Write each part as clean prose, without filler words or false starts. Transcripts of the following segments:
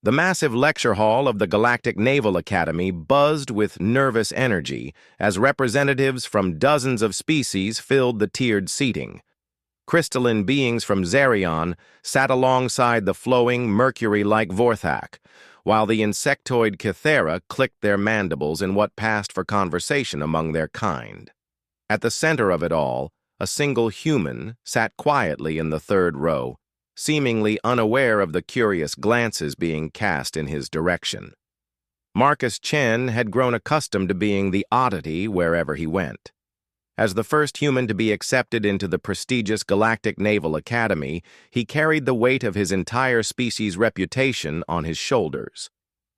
The massive lecture hall of the Galactic Naval Academy buzzed with nervous energy as representatives from dozens of species filled the tiered seating. Crystalline beings from Zerion sat alongside the flowing, mercury-like Vorthak, while the insectoid Kythera clicked their mandibles in what passed for conversation among their kind. At the center of it all, a single human sat quietly in the third row, seemingly unaware of the curious glances being cast in his direction. Marcus Chen had grown accustomed to being the oddity wherever he went. As the first human to be accepted into the prestigious Galactic Naval Academy, he carried the weight of his entire species' reputation on his shoulders.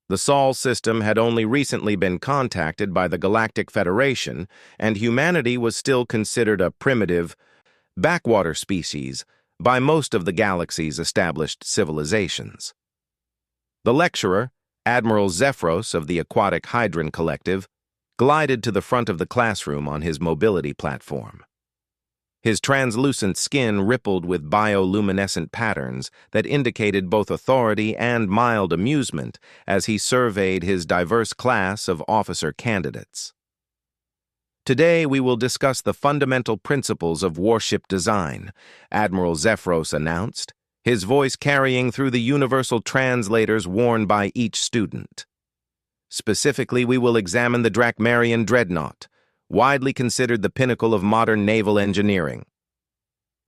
The Sol system had only recently been contacted by the Galactic Federation, and humanity was still considered a primitive, backwater species by most of the galaxy's established civilizations. The lecturer, Admiral Zephyros of the Aquatic Hydron Collective, glided to the front of the classroom on his mobility platform. His translucent skin rippled with bioluminescent patterns that indicated both authority and mild amusement as he surveyed his diverse class of officer candidates. Today we will discuss the fundamental principles of warship design, Admiral Zephyros announced, his voice carrying through the universal translators worn by each student. Specifically, we will examine the Drakmarian dreadnought, widely considered the pinnacle of modern naval engineering.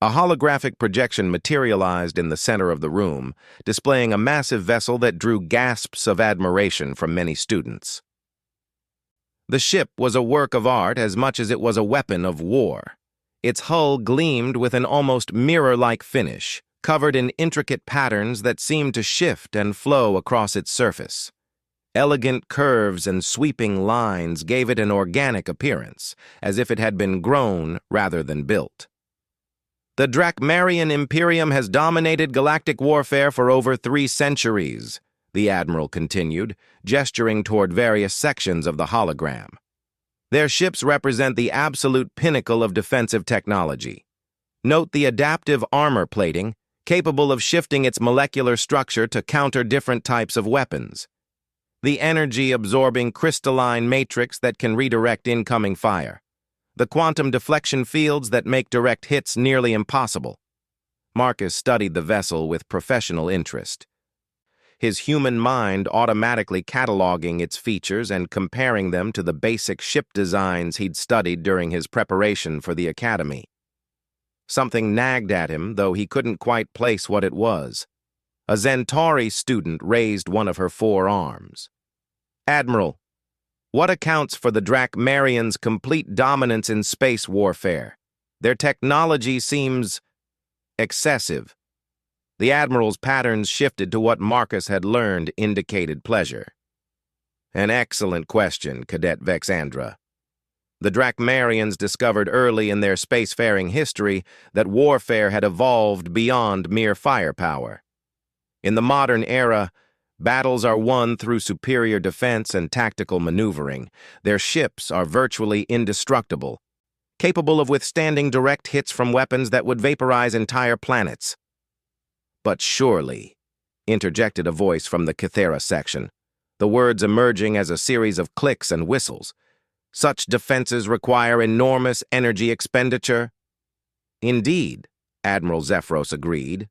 A holographic projection materialized in the center of the room, displaying a massive vessel that drew gasps of admiration from many students. The ship was a work of art as much as it was a weapon of war. Its hull gleamed with an almost mirror-like finish, covered in intricate patterns that seemed to shift and flow across its surface. Elegant curves and sweeping lines gave it an organic appearance, as if it had been grown rather than built. The Drakmarian Imperium has dominated galactic warfare for over 3 centuries, the Admiral continued, gesturing toward various sections of the hologram. Their ships represent the absolute pinnacle of defensive technology. Note the adaptive armor plating, capable of shifting its molecular structure to counter different types of weapons. The energy-absorbing crystalline matrix that can redirect incoming fire. The quantum deflection fields that make direct hits nearly impossible. Marcus studied the vessel with professional interest, his human mind automatically cataloging its features and comparing them to the basic ship designs he'd studied during his preparation for the academy. Something nagged at him, though he couldn't quite place what it was. A Zentauri student raised one of her 4 arms. Admiral, what accounts for the Drakmarians' complete dominance in space warfare? Their technology seems excessive. The Admiral's patterns shifted to what Marcus had learned indicated pleasure. An excellent question, Cadet Vexandra. The Drakmarians discovered early in their spacefaring history that warfare had evolved beyond mere firepower. In the modern era, battles are won through superior defense and tactical maneuvering. Their ships are virtually indestructible, capable of withstanding direct hits from weapons that would vaporize entire planets. But surely, interjected a voice from the Kythera section, the words emerging as a series of clicks and whistles. Such defenses require enormous energy expenditure. Indeed, Admiral Zephyros agreed.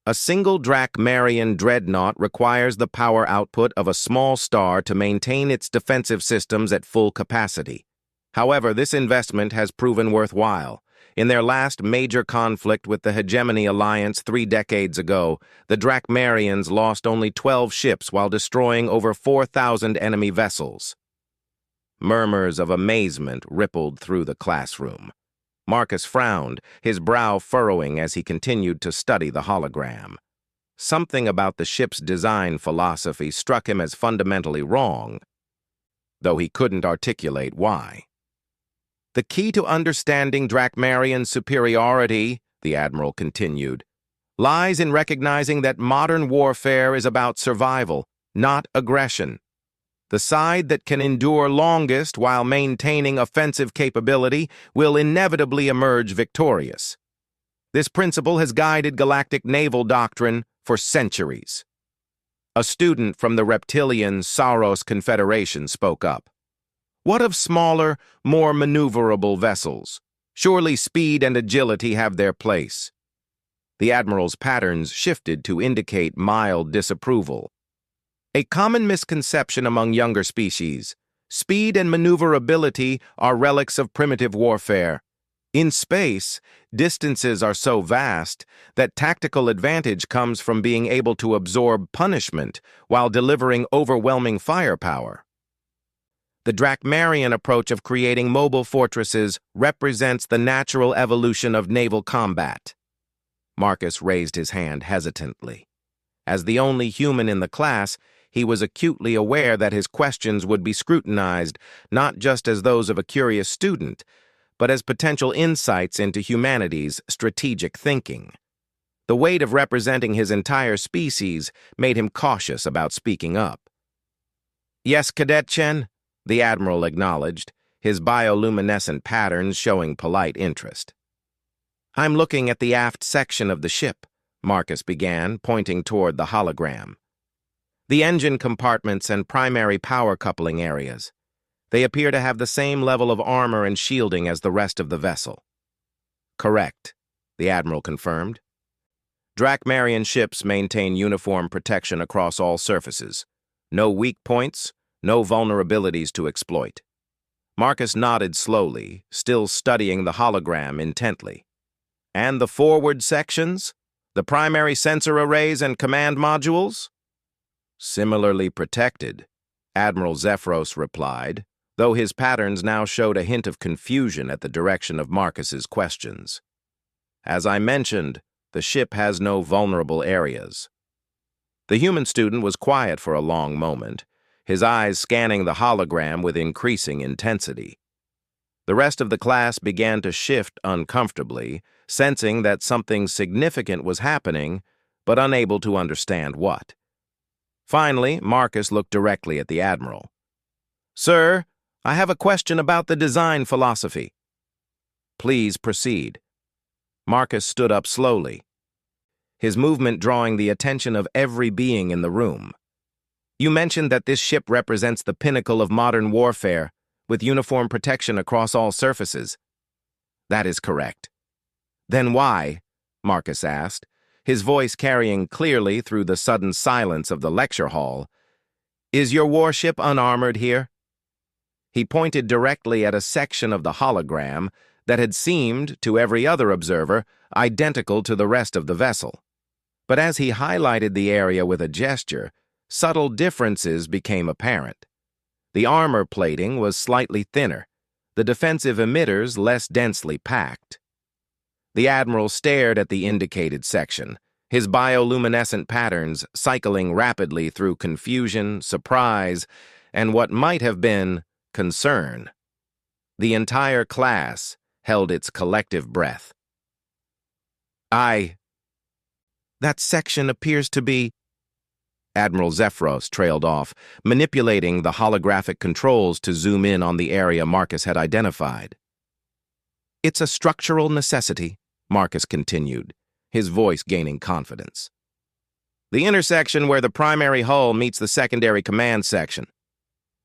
A single Drakmarian dreadnought requires the power output of a small star to maintain its defensive systems at full capacity. However, this investment has proven worthwhile. In their last major conflict with the Hegemony Alliance 3 decades ago, the Drakmarians lost only 12 ships while destroying over 4,000 enemy vessels. Murmurs of amazement rippled through the classroom. Marcus frowned, his brow furrowing as he continued to study the hologram. Something about the ship's design philosophy struck him as fundamentally wrong, though he couldn't articulate why. The key to understanding Drakmarian superiority, the Admiral continued, lies in recognizing that modern warfare is about survival, not aggression. The side that can endure longest while maintaining offensive capability will inevitably emerge victorious. This principle has guided galactic naval doctrine for centuries. A student from the reptilian Saros Confederation spoke up. What of smaller, more maneuverable vessels? Surely speed and agility have their place. The Admiral's patterns shifted to indicate mild disapproval. A common misconception among younger species. Speed and maneuverability are relics of primitive warfare. In space, distances are so vast that tactical advantage comes from being able to absorb punishment while delivering overwhelming firepower. The Drakmarian approach of creating mobile fortresses represents the natural evolution of naval combat. Marcus raised his hand hesitantly. As the only human in the class, he was acutely aware that his questions would be scrutinized, not just as those of a curious student, but as potential insights into humanity's strategic thinking. The weight of representing his entire species made him cautious about speaking up. "Yes, Cadet Chen," the Admiral acknowledged, his bioluminescent patterns showing polite interest. "I'm looking at the aft section of the ship," Marcus began, pointing toward the hologram. "The engine compartments and primary power coupling areas. They appear to have the same level of armor and shielding as the rest of the vessel." "Correct," the Admiral confirmed. "Drakmarian ships maintain uniform protection across all surfaces. No weak points, no vulnerabilities to exploit." Marcus nodded slowly, still studying the hologram intently. "And the forward sections? The primary sensor arrays and command modules?" "Similarly protected," Admiral Zephyros replied, though his patterns now showed a hint of confusion at the direction of Marcus's questions. "As I mentioned, the ship has no vulnerable areas." The human student was quiet for a long moment, his eyes scanning the hologram with increasing intensity. The rest of the class began to shift uncomfortably, sensing that something significant was happening, but unable to understand what. Finally, Marcus looked directly at the Admiral. "Sir, I have a question about the design philosophy." "Please proceed." Marcus stood up slowly, his movement drawing the attention of every being in the room. "You mentioned that this ship represents the pinnacle of modern warfare, with uniform protection across all surfaces." "That is correct." "Then why," Marcus asked, his voice carrying clearly through the sudden silence of the lecture hall, "is your warship unarmored here?" He pointed directly at a section of the hologram that had seemed, to every other observer, identical to the rest of the vessel. But as he highlighted the area with a gesture, subtle differences became apparent. The armor plating was slightly thinner, the defensive emitters less densely packed. The Admiral stared at the indicated section, his bioluminescent patterns cycling rapidly through confusion, surprise, and what might have been concern. The entire class held its collective breath. That section appears to be..." Admiral Zephyros trailed off, manipulating the holographic controls to zoom in on the area Marcus had identified. "It's a structural necessity," Marcus continued, his voice gaining confidence. "The intersection where the primary hull meets the secondary command section.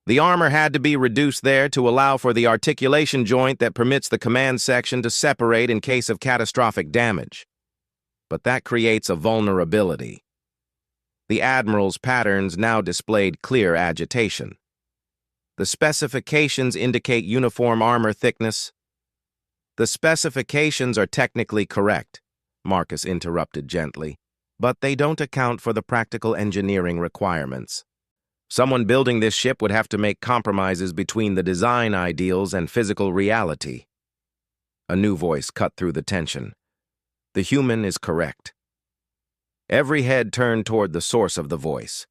The armor had to be reduced there to allow for the articulation joint that permits the command section to separate in case of catastrophic damage. But that creates a vulnerability." The Admiral's patterns now displayed clear agitation. "The specifications indicate uniform armor thickness." "The specifications are technically correct," Marcus interrupted gently, "but they don't account for the practical engineering requirements. Someone building this ship would have to make compromises between the design ideals and physical reality." A new voice cut through the tension. "The human is correct." Every head turned toward the source of the voice.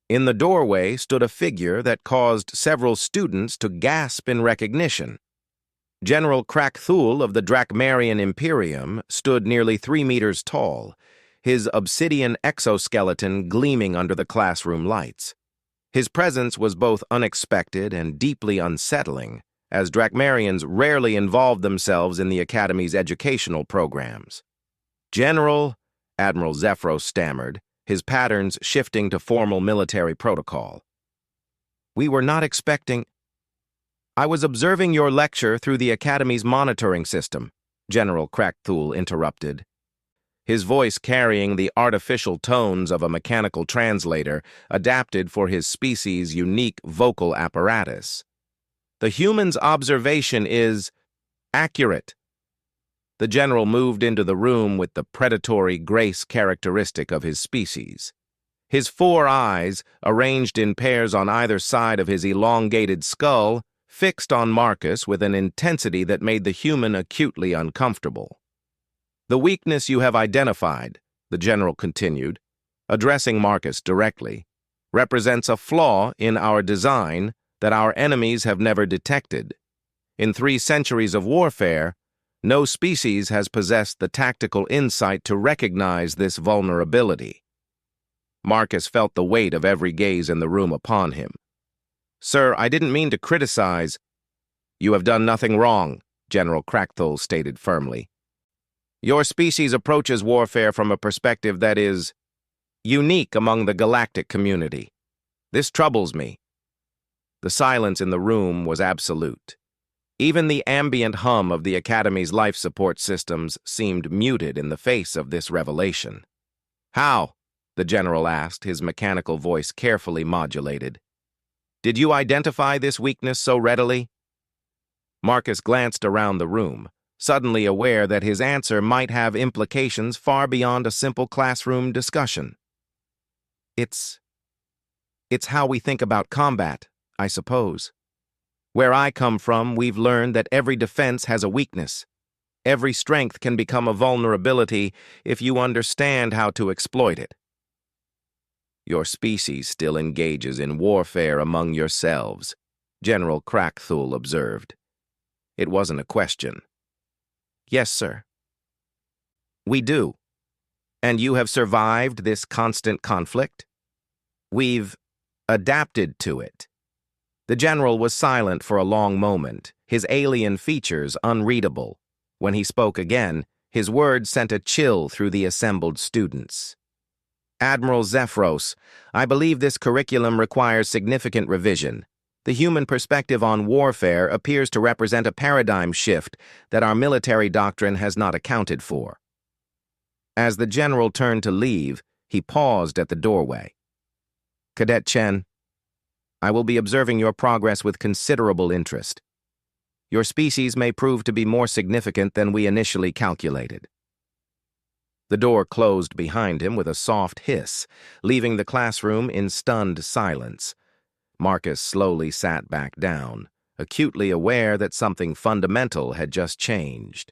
In the doorway stood a figure that caused several students to gasp in recognition. General Krakthul of the Drakmarian Imperium stood nearly 3 meters tall, his obsidian exoskeleton gleaming under the classroom lights. His presence was both unexpected and deeply unsettling, as Drakmarians rarely involved themselves in the Academy's educational programs. "General," Admiral Zephyros stammered, his patterns shifting to formal military protocol. "We were not expecting—" "I was observing your lecture through the Academy's monitoring system," General Crackthul interrupted, his voice carrying the artificial tones of a mechanical translator adapted for his species' unique vocal apparatus. "The human's observation is accurate." The general moved into the room with the predatory grace characteristic of his species. His 4 eyes, arranged in pairs on either side of his elongated skull, fixed on Marcus with an intensity that made the human acutely uncomfortable. "The weakness you have identified," the general continued, addressing Marcus directly, "represents a flaw in our design that our enemies have never detected. In 3 centuries of warfare, no species has possessed the tactical insight to recognize this vulnerability." Marcus felt the weight of every gaze in the room upon him. "Sir, I didn't mean to criticize—" "You have done nothing wrong," General Crackthul stated firmly. "Your species approaches warfare from a perspective that is unique among the galactic community. This troubles me." The silence in the room was absolute. Even the ambient hum of the Academy's life support systems seemed muted in the face of this revelation. "How?" the general asked, his mechanical voice carefully modulated. "Did you identify this weakness so readily?" Marcus glanced around the room, suddenly aware that his answer might have implications far beyond a simple classroom discussion. It's how we think about combat, I suppose. Where I come from, we've learned that every defense has a weakness. Every strength can become a vulnerability if you understand how to exploit it. Your species still engages in warfare among yourselves, General Crackthul observed. It wasn't a question. "Yes, sir." "We do. And you have survived this constant conflict?" "We've adapted to it." The general was silent for a long moment, his alien features unreadable. When he spoke again, his words sent a chill through the assembled students. "Admiral Zephyros, I believe this curriculum requires significant revision. The human perspective on warfare appears to represent a paradigm shift that our military doctrine has not accounted for." As the general turned to leave, he paused at the doorway. "Cadet Chen, I will be observing your progress with considerable interest. Your species may prove to be more significant than we initially calculated." The door closed behind him with a soft hiss, leaving the classroom in stunned silence. Marcus slowly sat back down, acutely aware that something fundamental had just changed.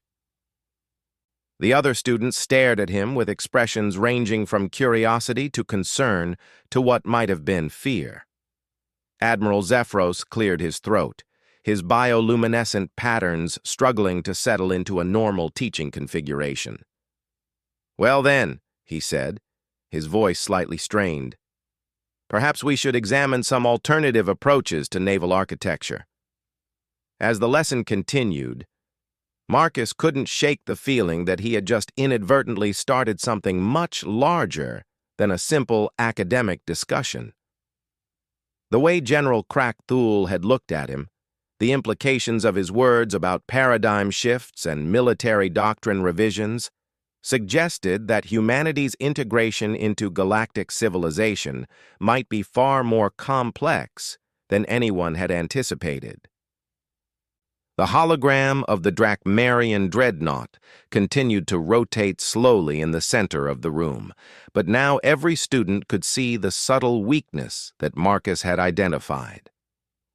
The other students stared at him with expressions ranging from curiosity to concern to what might have been fear. Admiral Zephyros cleared his throat, his bioluminescent patterns struggling to settle into a normal teaching configuration. "Well then," he said, his voice slightly strained, "perhaps we should examine some alternative approaches to naval architecture." As the lesson continued, Marcus couldn't shake the feeling that he had just inadvertently started something much larger than a simple academic discussion. The way General Crackthul had looked at him, the implications of his words about paradigm shifts and military doctrine revisions, suggested that humanity's integration into galactic civilization might be far more complex than anyone had anticipated. The hologram of the Drachmarian dreadnought continued to rotate slowly in the center of the room, but now every student could see the subtle weakness that Marcus had identified.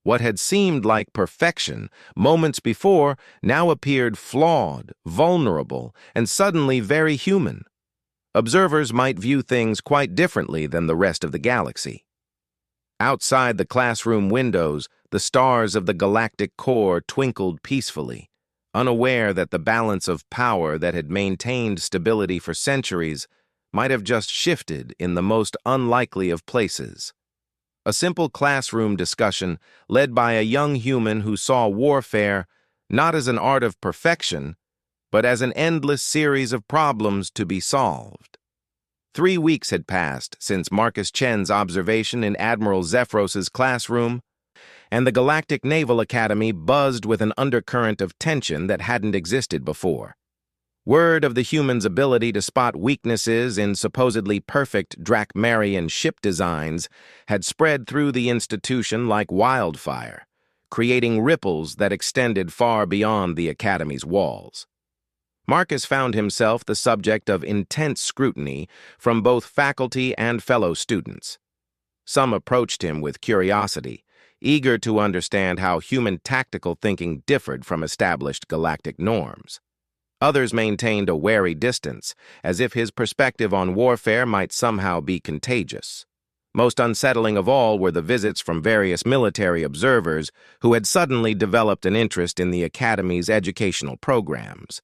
What had seemed like perfection moments before now appeared flawed, vulnerable, and suddenly very human. Observers might view things quite differently than the rest of the galaxy. Outside the classroom windows, the stars of the galactic core twinkled peacefully, unaware that the balance of power that had maintained stability for centuries might have just shifted in the most unlikely of places. A simple classroom discussion led by a young human who saw warfare not as an art of perfection, but as an endless series of problems to be solved. 3 weeks had passed since Marcus Chen's observation in Admiral Zephyros's classroom, and the Galactic Naval Academy buzzed with an undercurrent of tension that hadn't existed before. Word of the humans' ability to spot weaknesses in supposedly perfect Drakmarian ship designs had spread through the institution like wildfire, creating ripples that extended far beyond the Academy's walls. Marcus found himself the subject of intense scrutiny from both faculty and fellow students. Some approached him with curiosity, eager to understand how human tactical thinking differed from established galactic norms. Others maintained a wary distance, as if his perspective on warfare might somehow be contagious. Most unsettling of all were the visits from various military observers who had suddenly developed an interest in the Academy's educational programs.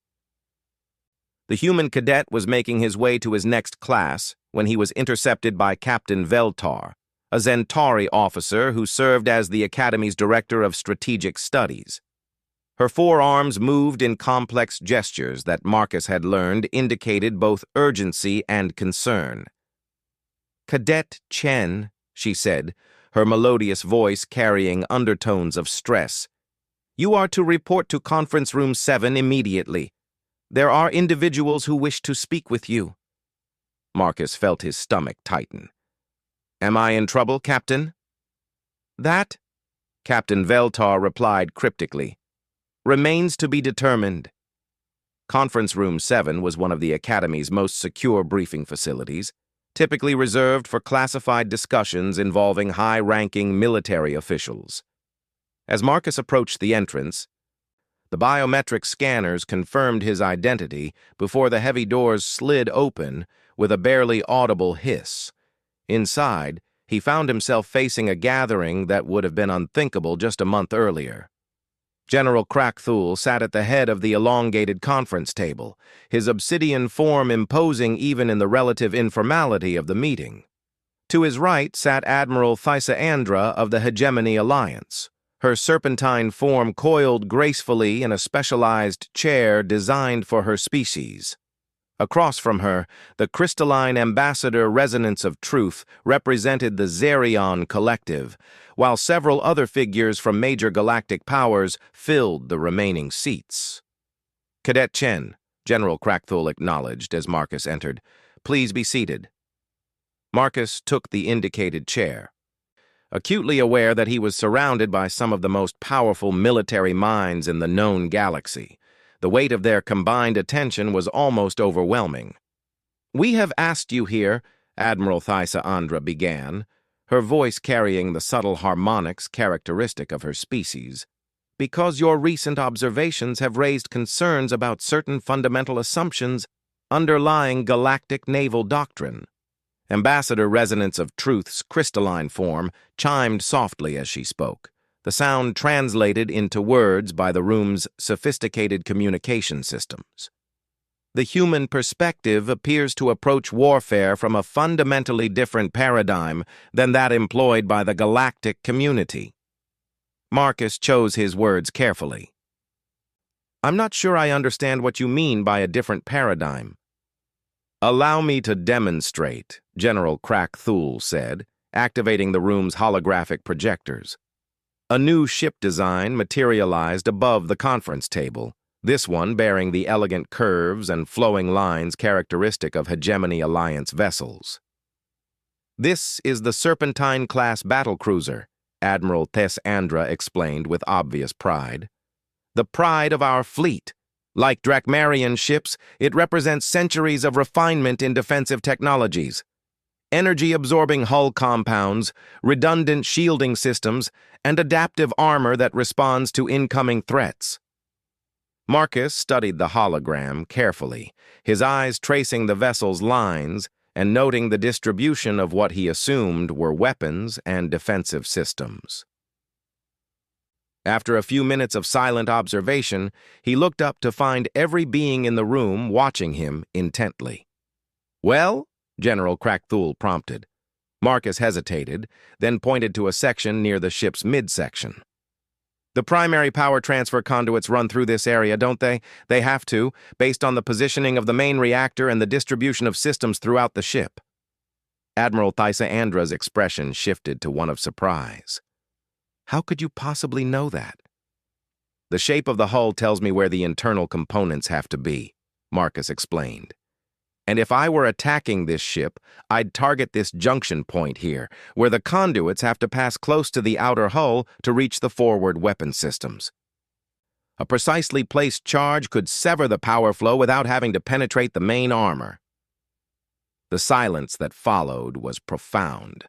The human cadet was making his way to his next class when he was intercepted by Captain Veltar, a Zentari officer who served as the Academy's Director of Strategic Studies. Her forearms moved in complex gestures that Marcus had learned indicated both urgency and concern. "Cadet Chen," she said, her melodious voice carrying undertones of stress, "you are to report to Conference Room 7 immediately. There are individuals who wish to speak with you." Marcus felt his stomach tighten. "Am I in trouble, Captain?" "That," Captain Veltar replied cryptically, "remains to be determined." Conference Room 7 was one of the Academy's most secure briefing facilities, typically reserved for classified discussions involving high-ranking military officials. As Marcus approached the entrance, the biometric scanners confirmed his identity before the heavy doors slid open with a barely audible hiss. Inside, he found himself facing a gathering that would have been unthinkable just a month earlier. General Krakthul sat at the head of the elongated conference table, his obsidian form imposing even in the relative informality of the meeting. To his right sat Admiral Thysaandra of the Hegemony Alliance, her serpentine form coiled gracefully in a specialized chair designed for her species. Across from her, the crystalline ambassador Resonance of Truth represented the Zerion Collective, while several other figures from major galactic powers filled the remaining seats. "Cadet Chen," General Krakthul acknowledged as Marcus entered. "Please be seated." Marcus took the indicated chair, acutely aware that he was surrounded by some of the most powerful military minds in the known galaxy. The weight of their combined attention was almost overwhelming. "We have asked you here," Admiral Thysaandra began, her voice carrying the subtle harmonics characteristic of her species, "because your recent observations have raised concerns about certain fundamental assumptions underlying galactic naval doctrine." Ambassador Resonance of Truth's crystalline form chimed softly as she spoke, the sound translated into words by the room's sophisticated communication systems. "The human perspective appears to approach warfare from a fundamentally different paradigm than that employed by the galactic community." Marcus chose his words carefully. "I'm not sure I understand what you mean by a different paradigm." "Allow me to demonstrate," General Krakthul said, activating the room's holographic projectors. A new ship design materialized above the conference table, this one bearing the elegant curves and flowing lines characteristic of Hegemony Alliance vessels. "This is the Serpentine-class battlecruiser," Admiral Thysaandra explained with obvious pride. "The pride of our fleet. Like Drakmarian ships, it represents centuries of refinement in defensive technologies. Energy-absorbing hull compounds, redundant shielding systems, and adaptive armor that responds to incoming threats." Marcus studied the hologram carefully, his eyes tracing the vessel's lines and noting the distribution of what he assumed were weapons and defensive systems. After a few minutes of silent observation, he looked up to find every being in the room watching him intently. "Well?" General Krakthul prompted. Marcus hesitated, then pointed to a section near the ship's midsection. The primary power transfer conduits run through this area, don't they? They have to, based on the positioning of the main reactor and the distribution of systems throughout the ship. Admiral Thysa-Andra's expression shifted to one of surprise. How could you possibly know that? The shape of the hull tells me where the internal components have to be, Marcus explained. And if I were attacking this ship, I'd target this junction point here, where the conduits have to pass close to the outer hull to reach the forward weapon systems. A precisely placed charge could sever the power flow without having to penetrate the main armor. The silence that followed was profound.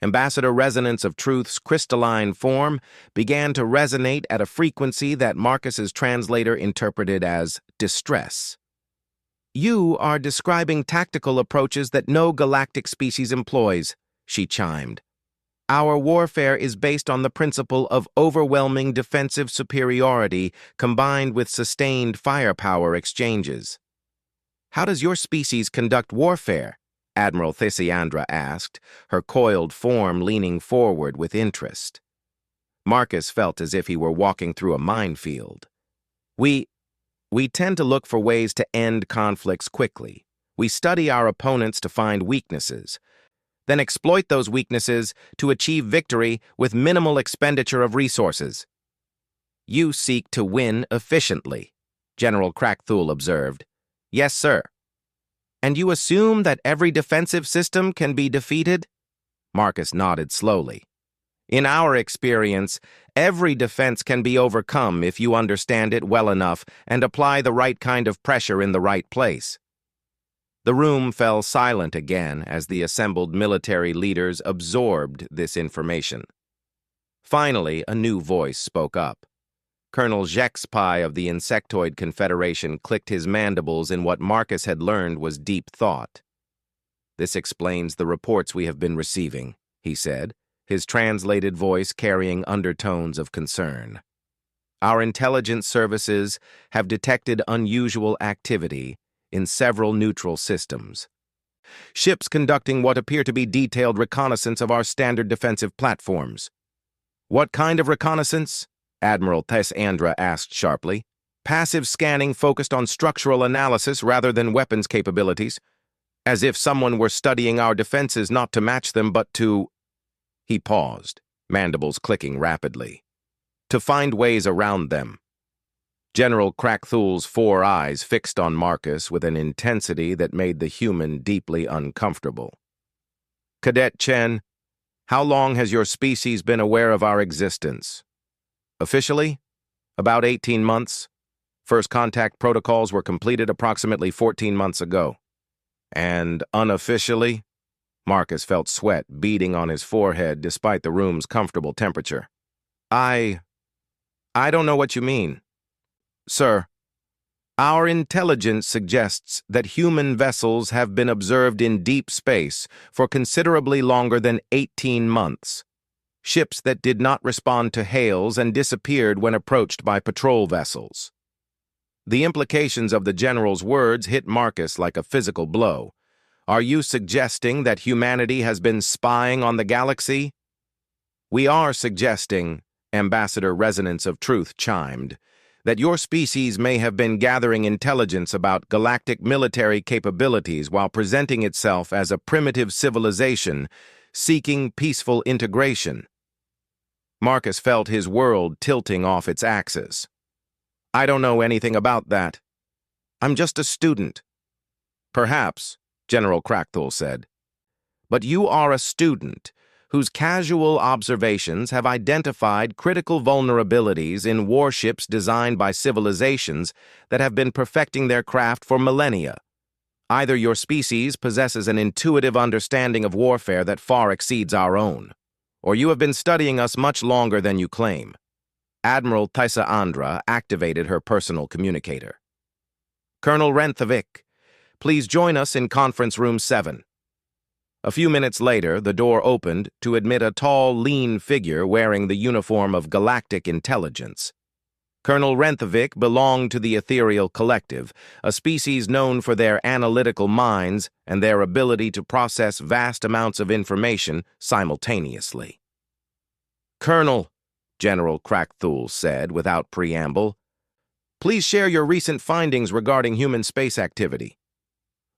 Ambassador Resonance of Truth's crystalline form began to resonate at a frequency that Marcus's translator interpreted as distress. "You are describing tactical approaches that no galactic species employs," she chimed. "Our warfare is based on the principle of overwhelming defensive superiority combined with sustained firepower exchanges." "How does your species conduct warfare?" Admiral Thysa-Andra asked, her coiled form leaning forward with interest. Marcus felt as if he were walking through a minefield. We tend to look for ways to end conflicts quickly. We study our opponents to find weaknesses, then exploit those weaknesses to achieve victory with minimal expenditure of resources. "You seek to win efficiently," General Crackthul observed. "Yes, sir." "And you assume that every defensive system can be defeated?" Marcus nodded slowly. "In our experience, every defense can be overcome if you understand it well enough and apply the right kind of pressure in the right place." The room fell silent again as the assembled military leaders absorbed this information. Finally, a new voice spoke up. Colonel Jexpai of the Insectoid Confederation clicked his mandibles in what Marcus had learned was deep thought. "This explains the reports we have been receiving," he said, his translated voice carrying undertones of concern. "Our intelligence services have detected unusual activity in several neutral systems. Ships conducting what appear to be detailed reconnaissance of our standard defensive platforms." "What kind of reconnaissance?" Admiral Thysa-Andra asked sharply. "Passive scanning focused on structural analysis rather than weapons capabilities. As if someone were studying our defenses not to match them but to—" He paused, mandibles clicking rapidly. "To find ways around them." General Crackthul's 4 eyes fixed on Marcus with an intensity that made the human deeply uncomfortable. "Cadet Chen, how long has your species been aware of our existence?" "Officially, about 18 months. First contact protocols were completed approximately 14 months ago." "And unofficially?" Marcus felt sweat beading on his forehead despite the room's comfortable temperature. I don't know what you mean." "Sir, our intelligence suggests that human vessels have been observed in deep space for considerably longer than 18 months. Ships that did not respond to hails and disappeared when approached by patrol vessels." The implications of the general's words hit Marcus like a physical blow. "Are you suggesting that humanity has been spying on the galaxy?" "We are suggesting," Ambassador Resonance of Truth chimed, "that your species may have been gathering intelligence about galactic military capabilities while presenting itself as a primitive civilization seeking peaceful integration." Marcus felt his world tilting off its axis. "I don't know anything about that. I'm just a student." "Perhaps," General Crackthul said. "But you are a student whose casual observations have identified critical vulnerabilities in warships designed by civilizations that have been perfecting their craft for millennia. Either your species possesses an intuitive understanding of warfare that far exceeds our own, or you have been studying us much longer than you claim." Admiral Thysa-Andra activated her personal communicator. "Colonel Renthavik, please join us in Conference Room 7. A few minutes later, the door opened to admit a tall, lean figure wearing the uniform of Galactic Intelligence. Colonel Renthavik belonged to the Ethereal Collective, a species known for their analytical minds and their ability to process vast amounts of information simultaneously. "Colonel, General Krackthul said without preamble. "Please share your recent findings regarding human space activity."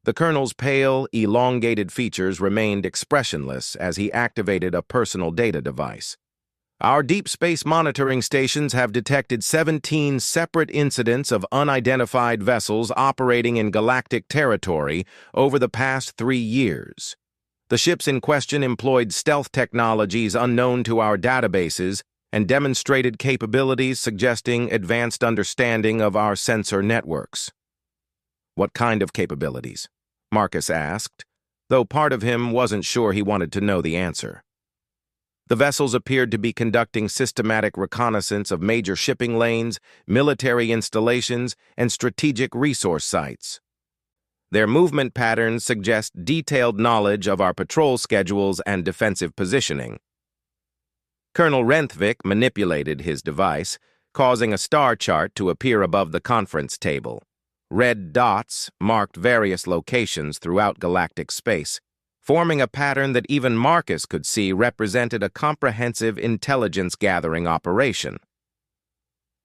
The colonel's pale, elongated features remained expressionless as he activated a personal data device. "Our deep space monitoring stations have detected 17 separate incidents of unidentified vessels operating in galactic territory over the past 3 years. The ships in question employed stealth technologies unknown to our databases and demonstrated capabilities suggesting advanced understanding of our sensor networks." "What kind of capabilities?" Marcus asked, though part of him wasn't sure he wanted to know the answer. The vessels appeared to be conducting systematic reconnaissance of major shipping lanes, military installations, and strategic resource sites. Their movement patterns suggest detailed knowledge of our patrol schedules and defensive positioning. Colonel Renthvik manipulated his device, causing a star chart to appear above the conference table. Red dots marked various locations throughout galactic space, forming a pattern that even Marcus could see represented a comprehensive intelligence-gathering operation.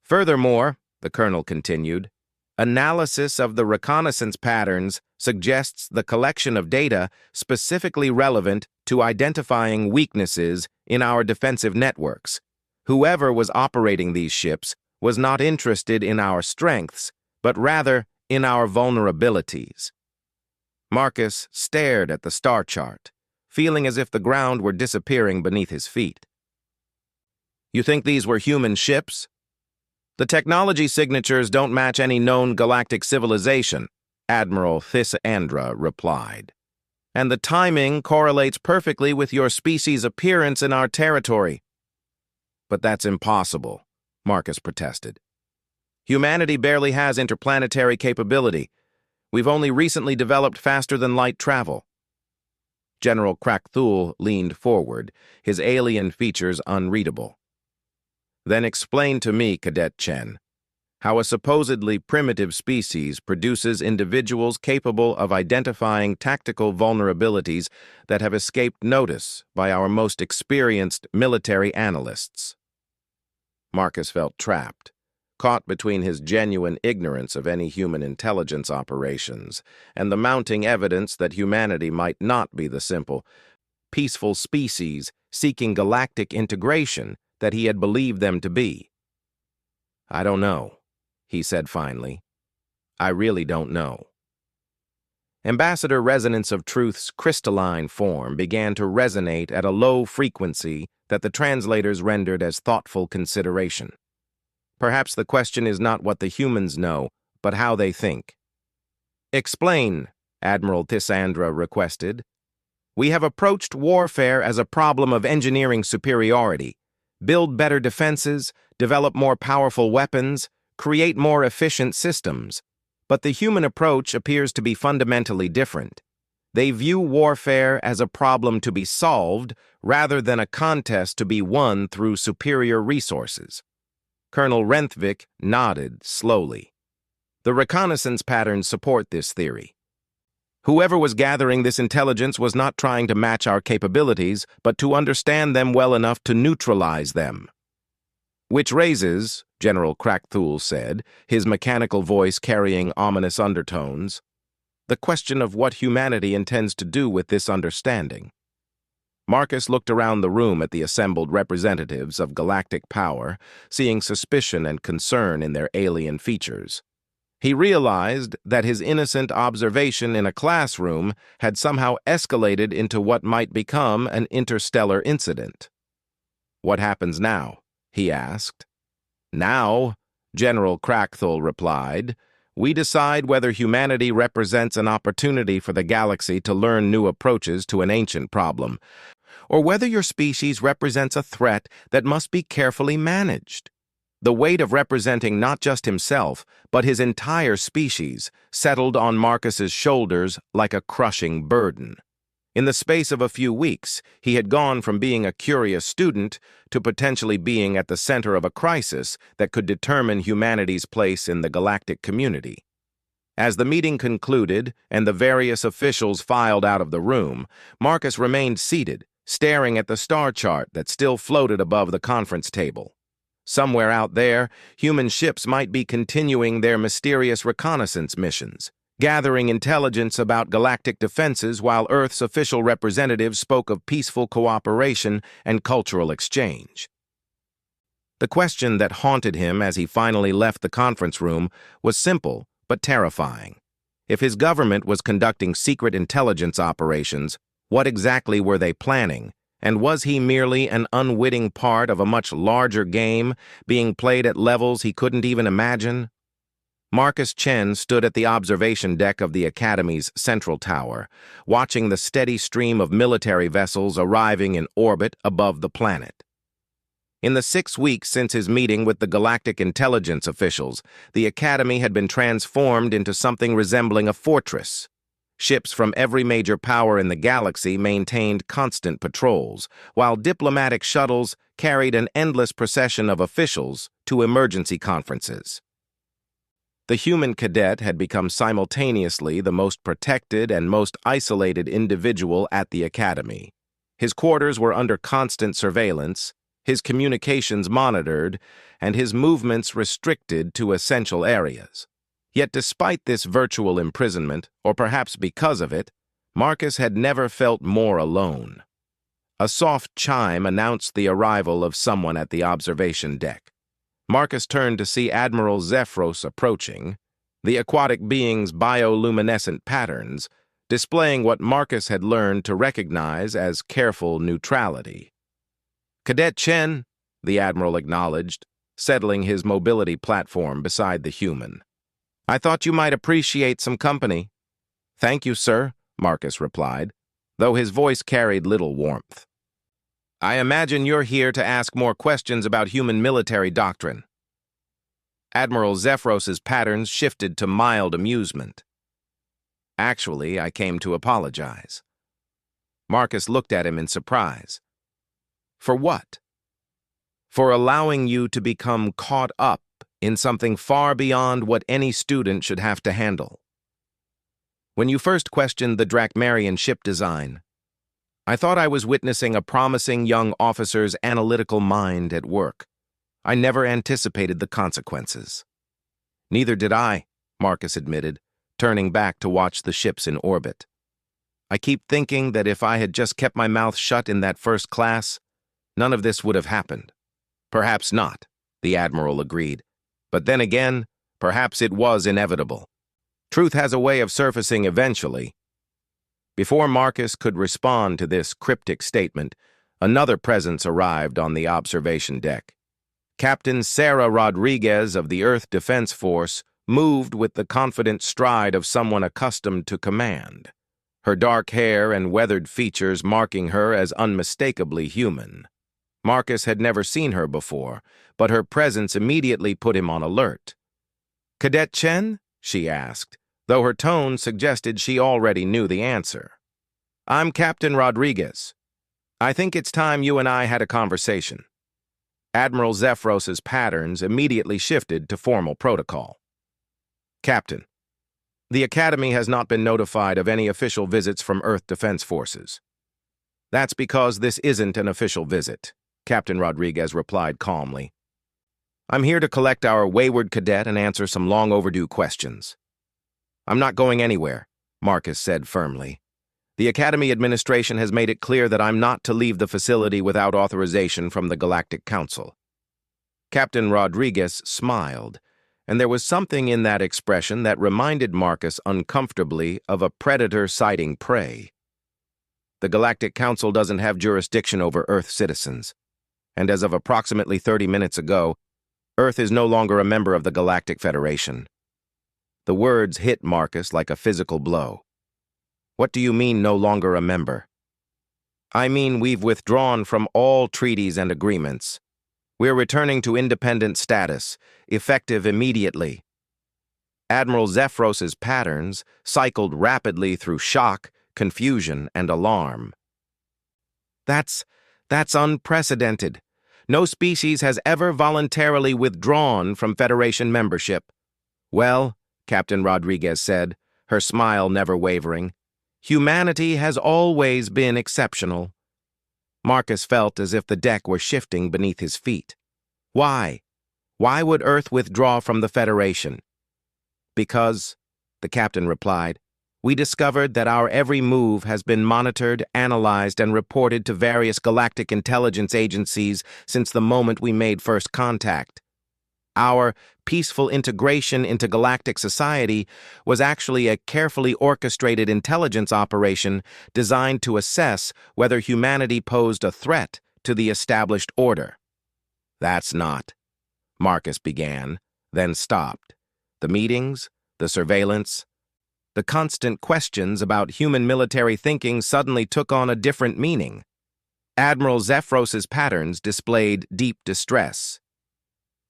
"Furthermore," the colonel continued, "analysis of the reconnaissance patterns suggests the collection of data specifically relevant to identifying weaknesses in our defensive networks. Whoever was operating these ships was not interested in our strengths, but rather in our vulnerabilities." Marcus stared at the star chart, feeling as if the ground were disappearing beneath his feet. "You think these were human ships?" "The technology signatures don't match any known galactic civilization," Admiral Thisandra replied. "And the timing correlates perfectly with your species' appearance in our territory." "But that's impossible," Marcus protested. "Humanity barely has interplanetary capability. We've only recently developed faster-than-light travel." General Krackthul leaned forward, his alien features unreadable. "Then explain to me, Cadet Chen, how a supposedly primitive species produces individuals capable of identifying tactical vulnerabilities that have escaped notice by our most experienced military analysts." Marcus felt trapped, caught between his genuine ignorance of any human intelligence operations and the mounting evidence that humanity might not be the simple, peaceful species seeking galactic integration that he had believed them to be. "I don't know," he said finally. "I really don't know." Ambassador Resonance of Truth's crystalline form began to resonate at a low frequency that the translators rendered as thoughtful consideration. "Perhaps the question is not what the humans know, but how they think." "Explain," Admiral Thisandra requested. "We have approached warfare as a problem of engineering superiority. Build better defenses, develop more powerful weapons, create more efficient systems. But the human approach appears to be fundamentally different. They view warfare as a problem to be solved rather than a contest to be won through superior resources." Colonel Renthvik nodded slowly. "The reconnaissance patterns support this theory. Whoever was gathering this intelligence was not trying to match our capabilities, but to understand them well enough to neutralize them." "Which raises," General Krackthul said, his mechanical voice carrying ominous undertones, "the question of what humanity intends to do with this understanding." Marcus looked around the room at the assembled representatives of galactic power, seeing suspicion and concern in their alien features. He realized that his innocent observation in a classroom had somehow escalated into what might become an interstellar incident. "What happens now?" he asked. "Now," General Krackthul replied, "we decide whether humanity represents an opportunity for the galaxy to learn new approaches to an ancient problem, or whether your species represents a threat that must be carefully managed." The weight of representing not just himself, but his entire species, settled on Marcus's shoulders like a crushing burden. In the space of a few weeks, he had gone from being a curious student to potentially being at the center of a crisis that could determine humanity's place in the galactic community. As the meeting concluded and the various officials filed out of the room, Marcus remained seated, staring at the star chart that still floated above the conference table. Somewhere out there, human ships might be continuing their mysterious reconnaissance missions, gathering intelligence about galactic defenses while Earth's official representatives spoke of peaceful cooperation and cultural exchange. The question that haunted him as he finally left the conference room was simple but terrifying. If his government was conducting secret intelligence operations, what exactly were they planning? And was he merely an unwitting part of a much larger game being played at levels he couldn't even imagine? Marcus Chen stood at the observation deck of the Academy's central tower, watching the steady stream of military vessels arriving in orbit above the planet. In the 6 weeks since his meeting with the galactic intelligence officials, the Academy had been transformed into something resembling a fortress. Ships from every major power in the galaxy maintained constant patrols, while diplomatic shuttles carried an endless procession of officials to emergency conferences. The human cadet had become simultaneously the most protected and most isolated individual at the Academy. His quarters were under constant surveillance, his communications monitored, and his movements restricted to essential areas. Yet despite this virtual imprisonment, or perhaps because of it, Marcus had never felt more alone. A soft chime announced the arrival of someone at the observation deck. Marcus turned to see Admiral Zephyros approaching, the aquatic being's bioluminescent patterns, displaying what Marcus had learned to recognize as careful neutrality. "Cadet Chen," the Admiral acknowledged, settling his mobility platform beside the human. "I thought you might appreciate some company." "Thank you, sir," Marcus replied, though his voice carried little warmth. "I imagine you're here to ask more questions about human military doctrine." Admiral Zephyros's patterns shifted to mild amusement. "Actually, I came to apologize." Marcus looked at him in surprise. "For what?" "For allowing you to become caught up in something far beyond what any student should have to handle. When you first questioned the Drakmarian ship design, I thought I was witnessing a promising young officer's analytical mind at work. I never anticipated the consequences." "Neither did I," Marcus admitted, turning back to watch the ships in orbit. "I keep thinking that if I had just kept my mouth shut in that first class, none of this would have happened." "Perhaps not," the Admiral agreed. "But then again, perhaps it was inevitable. Truth has a way of surfacing eventually." Before Marcus could respond to this cryptic statement, another presence arrived on the observation deck. Captain Sarah Rodriguez of the Earth Defense Force moved with the confident stride of someone accustomed to command, her dark hair and weathered features marking her as unmistakably human. Marcus had never seen her before, but her presence immediately put him on alert. "Cadet Chen?" she asked, though her tone suggested she already knew the answer. "I'm Captain Rodriguez. I think it's time you and I had a conversation." Admiral Zephyros's patterns immediately shifted to formal protocol. "Captain, the Academy has not been notified of any official visits from Earth Defense Forces." "That's because this isn't an official visit," Captain Rodriguez replied calmly. "I'm here to collect our wayward cadet and answer some long-overdue questions." "I'm not going anywhere," Marcus said firmly. "The Academy administration has made it clear that I'm not to leave the facility without authorization from the Galactic Council." Captain Rodriguez smiled, and there was something in that expression that reminded Marcus uncomfortably of a predator sighting prey. "The Galactic Council doesn't have jurisdiction over Earth citizens, and as of approximately 30 minutes ago, Earth is no longer a member of the Galactic Federation." The words hit Marcus like a physical blow. "What do you mean, no longer a member?" "I mean we've withdrawn from all treaties and agreements. We're returning to independent status, effective immediately." Admiral Zephyros's patterns cycled rapidly through shock, confusion, and alarm. That's unprecedented. No species has ever voluntarily withdrawn from Federation membership." "Well," Captain Rodriguez said, her smile never wavering, "humanity has always been exceptional." Marcus felt as if the deck were shifting beneath his feet. Why? Why would Earth withdraw from the Federation? Because, the captain replied, we discovered that our every move has been monitored, analyzed, and reported to various galactic intelligence agencies since the moment we made first contact. Our peaceful integration into galactic society was actually a carefully orchestrated intelligence operation designed to assess whether humanity posed a threat to the established order. That's not, Marcus began, then stopped. The meetings, the surveillance, the constant questions about human military thinking suddenly took on a different meaning. Admiral Zephyros's patterns displayed deep distress.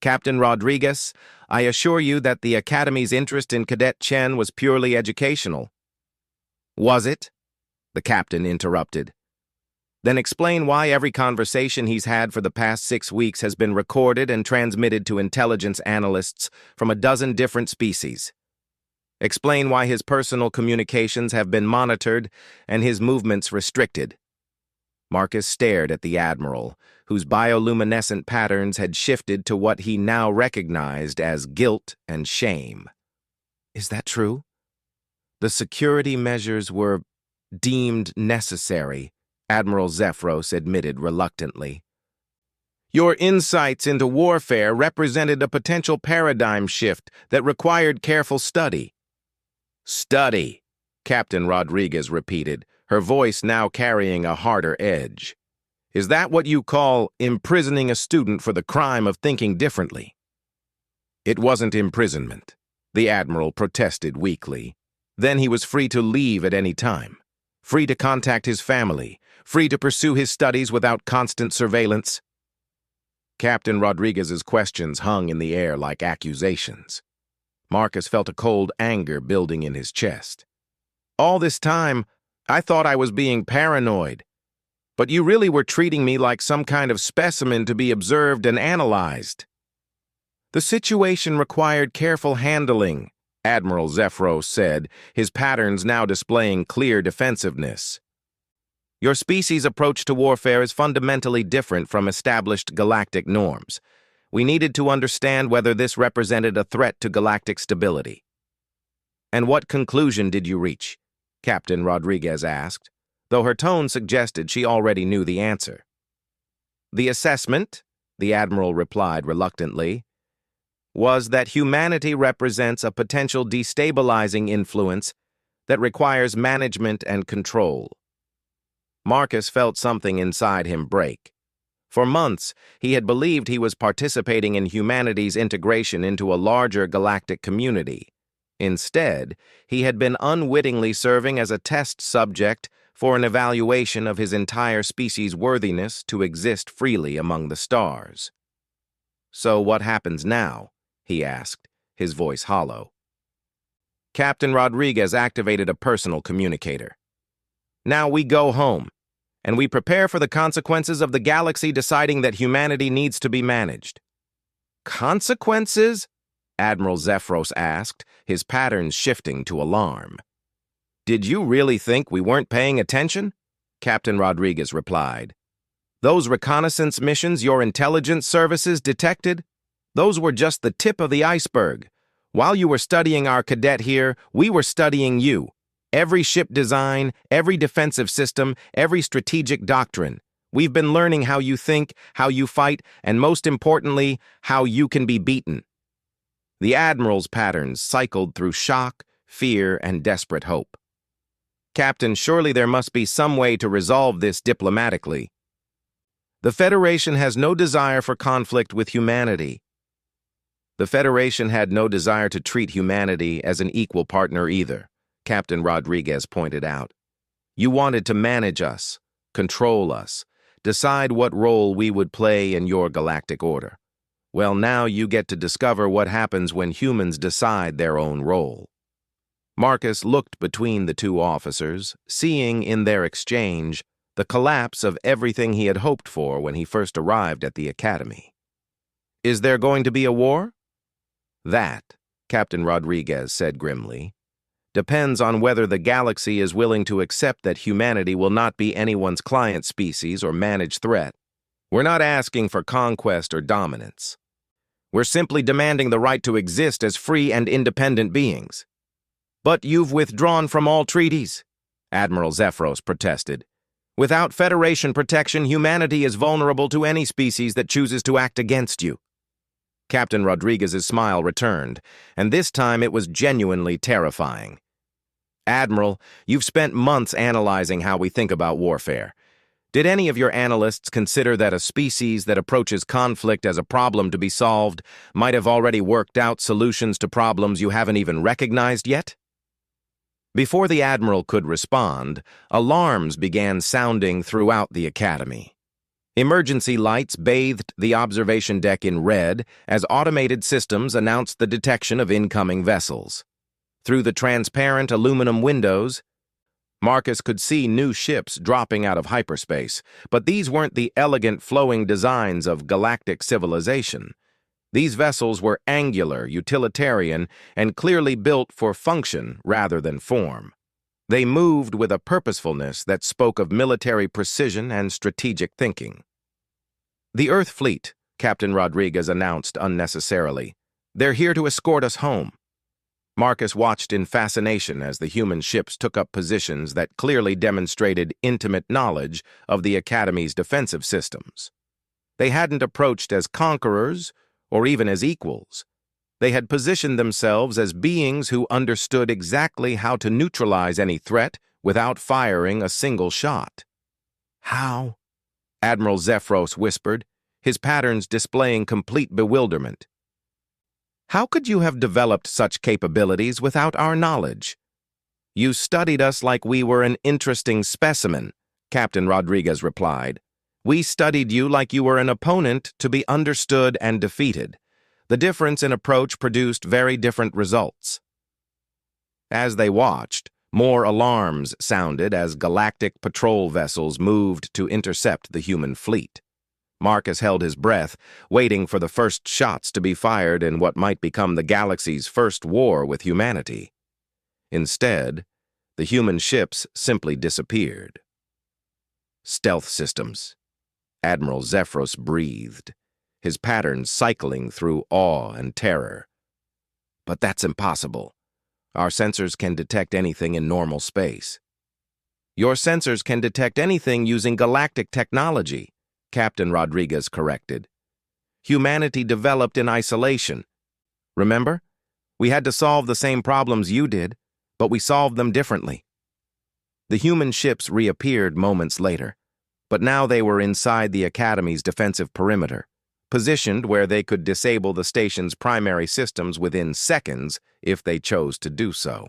Captain Rodriguez, I assure you that the Academy's interest in Cadet Chen was purely educational. Was it? The captain interrupted. Then explain why every conversation he's had for the past 6 weeks has been recorded and transmitted to intelligence analysts from a dozen different species. Explain why his personal communications have been monitored and his movements restricted. Marcus stared at the Admiral, whose bioluminescent patterns had shifted to what he now recognized as guilt and shame. Is that true? The security measures were deemed necessary, Admiral Zephyros admitted reluctantly. Your insights into warfare represented a potential paradigm shift that required careful study. Study, Captain Rodriguez repeated, her voice now carrying a harder edge. Is that what you call imprisoning a student for the crime of thinking differently? It wasn't imprisonment, the Admiral protested weakly. Then he was free to leave at any time, free to contact his family, free to pursue his studies without constant surveillance. Captain Rodriguez's questions hung in the air like accusations. Marcus felt a cold anger building in his chest. All this time, I thought I was being paranoid. But you really were treating me like some kind of specimen to be observed and analyzed. The situation required careful handling, Admiral Zephyros said, his patterns now displaying clear defensiveness. Your species' approach to warfare is fundamentally different from established galactic norms. We needed to understand whether this represented a threat to galactic stability. And what conclusion did you reach? Captain Rodriguez asked, though her tone suggested she already knew the answer. The assessment, the Admiral replied reluctantly, was that humanity represents a potential destabilizing influence that requires management and control. Marcus felt something inside him break. For months, he had believed he was participating in humanity's integration into a larger galactic community. Instead, he had been unwittingly serving as a test subject for an evaluation of his entire species' worthiness to exist freely among the stars. So what happens now? He asked, his voice hollow. Captain Rodriguez activated a personal communicator. Now we go home, and we prepare for the consequences of the galaxy deciding that humanity needs to be managed. Consequences? Admiral Zephyros asked, his patterns shifting to alarm. Did you really think we weren't paying attention? Captain Rodriguez replied. Those reconnaissance missions your intelligence services detected? Those were just the tip of the iceberg. While you were studying our cadet here, we were studying you. Every ship design, every defensive system, every strategic doctrine. We've been learning how you think, how you fight, and most importantly, how you can be beaten. The Admiral's patterns cycled through shock, fear, and desperate hope. Captain, surely there must be some way to resolve this diplomatically. The Federation has no desire for conflict with humanity. The Federation had no desire to treat humanity as an equal partner either, Captain Rodriguez pointed out. You wanted to manage us, control us, decide what role we would play in your galactic order. Well, now you get to discover what happens when humans decide their own role. Marcus looked between the two officers, seeing in their exchange the collapse of everything he had hoped for when he first arrived at the Academy. Is there going to be a war? That, Captain Rodriguez said grimly, depends on whether the galaxy is willing to accept that humanity will not be anyone's client species or managed threat. We're not asking for conquest or dominance. We're simply demanding the right to exist as free and independent beings. But you've withdrawn from all treaties, Admiral Zephyros protested. Without Federation protection, humanity is vulnerable to any species that chooses to act against you. Captain Rodriguez's smile returned, and this time it was genuinely terrifying. Admiral, you've spent months analyzing how we think about warfare. Did any of your analysts consider that a species that approaches conflict as a problem to be solved might have already worked out solutions to problems you haven't even recognized yet? Before the Admiral could respond, alarms began sounding throughout the Academy. Emergency lights bathed the observation deck in red as automated systems announced the detection of incoming vessels. Through the transparent aluminum windows, Marcus could see new ships dropping out of hyperspace, but these weren't the elegant flowing designs of galactic civilization. These vessels were angular, utilitarian, and clearly built for function rather than form. They moved with a purposefulness that spoke of military precision and strategic thinking. "The Earth Fleet," Captain Rodriguez announced unnecessarily. "They're here to escort us home." Marcus watched in fascination as the human ships took up positions that clearly demonstrated intimate knowledge of the Academy's defensive systems. They hadn't approached as conquerors or even as equals. They had positioned themselves as beings who understood exactly how to neutralize any threat without firing a single shot. "How?" Admiral Zephyros whispered, his patterns displaying complete bewilderment. "How could you have developed such capabilities without our knowledge?" "You studied us like we were an interesting specimen," Captain Rodriguez replied. "We studied you like you were an opponent to be understood and defeated. The difference in approach produced very different results." As they watched, more alarms sounded as galactic patrol vessels moved to intercept the human fleet. Marcus held his breath, waiting for the first shots to be fired in what might become the galaxy's first war with humanity. Instead, the human ships simply disappeared. "Stealth systems," Admiral Zephyros breathed, his patterns cycling through awe and terror. "But that's impossible. Our sensors can detect anything in normal space." "Your sensors can detect anything using galactic technology," Captain Rodriguez corrected. "Humanity developed in isolation. Remember? We had to solve the same problems you did, but we solved them differently." The human ships reappeared moments later, but now they were inside the Academy's defensive perimeter, positioned where they could disable the station's primary systems within seconds if they chose to do so.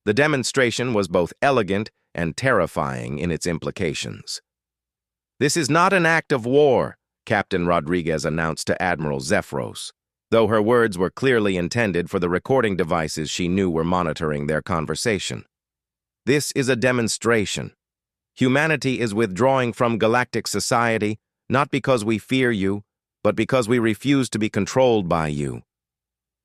The demonstration was both elegant and terrifying in its implications. "This is not an act of war," Captain Rodriguez announced to Admiral Zephyros, though her words were clearly intended for the recording devices she knew were monitoring their conversation. "This is a demonstration. Humanity is withdrawing from galactic society, not because we fear you, but because we refuse to be controlled by you."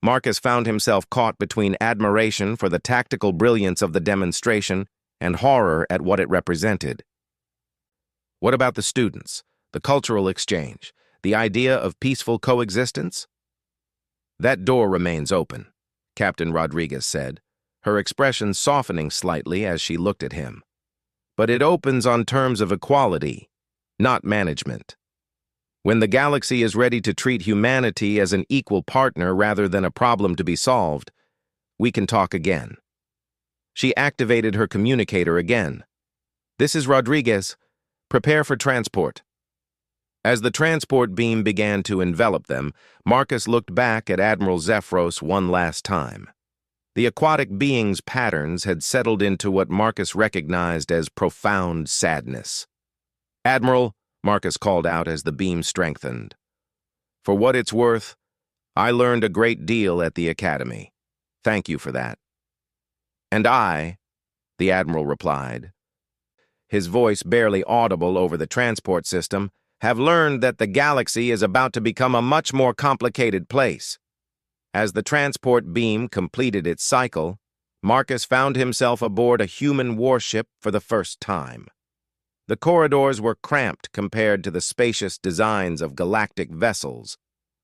Marcus found himself caught between admiration for the tactical brilliance of the demonstration and horror at what it represented. What about the students, the cultural exchange, the idea of peaceful coexistence? "That door remains open," Captain Rodriguez said, her expression softening slightly as she looked at him. "But it opens on terms of equality, not management. When the galaxy is ready to treat humanity as an equal partner rather than a problem to be solved, we can talk again." She activated her communicator again. "This is Rodriguez. Prepare for transport." As the transport beam began to envelop them, Marcus looked back at Admiral Zephyros one last time. The aquatic being's patterns had settled into what Marcus recognized as profound sadness. "Admiral," Marcus called out as the beam strengthened. "For what it's worth, I learned a great deal at the Academy. Thank you for that." "And I," the Admiral replied, his voice barely audible over the transport system, "have learned that the galaxy is about to become a much more complicated place." As the transport beam completed its cycle, Marcus found himself aboard a human warship for the first time. The corridors were cramped compared to the spacious designs of galactic vessels,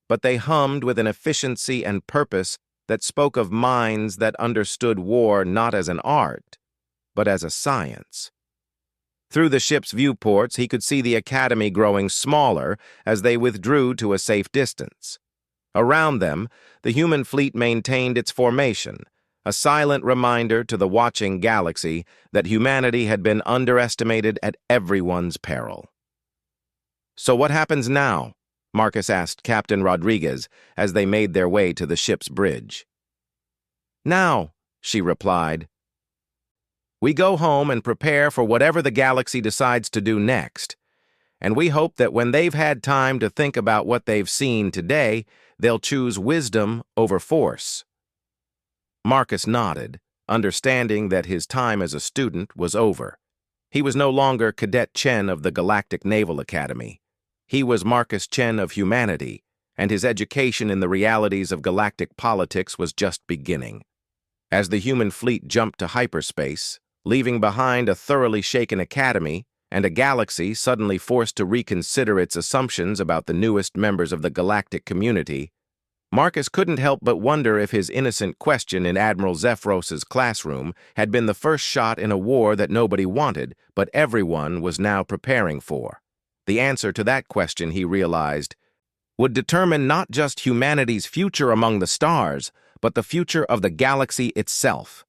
but they hummed with an efficiency and purpose that spoke of minds that understood war not as an art, but as a science. Through the ship's viewports, he could see the Academy growing smaller as they withdrew to a safe distance. Around them, the human fleet maintained its formation, a silent reminder to the watching galaxy that humanity had been underestimated at everyone's peril. "So what happens now?" Marcus asked Captain Rodriguez as they made their way to the ship's bridge. "Now," she replied, "we go home and prepare for whatever the galaxy decides to do next. And we hope that when they've had time to think about what they've seen today, they'll choose wisdom over force." Marcus nodded, understanding that his time as a student was over. He was no longer Cadet Chen of the Galactic Naval Academy. He was Marcus Chen of humanity, and his education in the realities of galactic politics was just beginning. As the human fleet jumped to hyperspace, leaving behind a thoroughly shaken academy and a galaxy suddenly forced to reconsider its assumptions about the newest members of the galactic community, Marcus couldn't help but wonder if his innocent question in Admiral Zephyros's classroom had been the first shot in a war that nobody wanted, but everyone was now preparing for. The answer to that question, he realized, would determine not just humanity's future among the stars, but the future of the galaxy itself.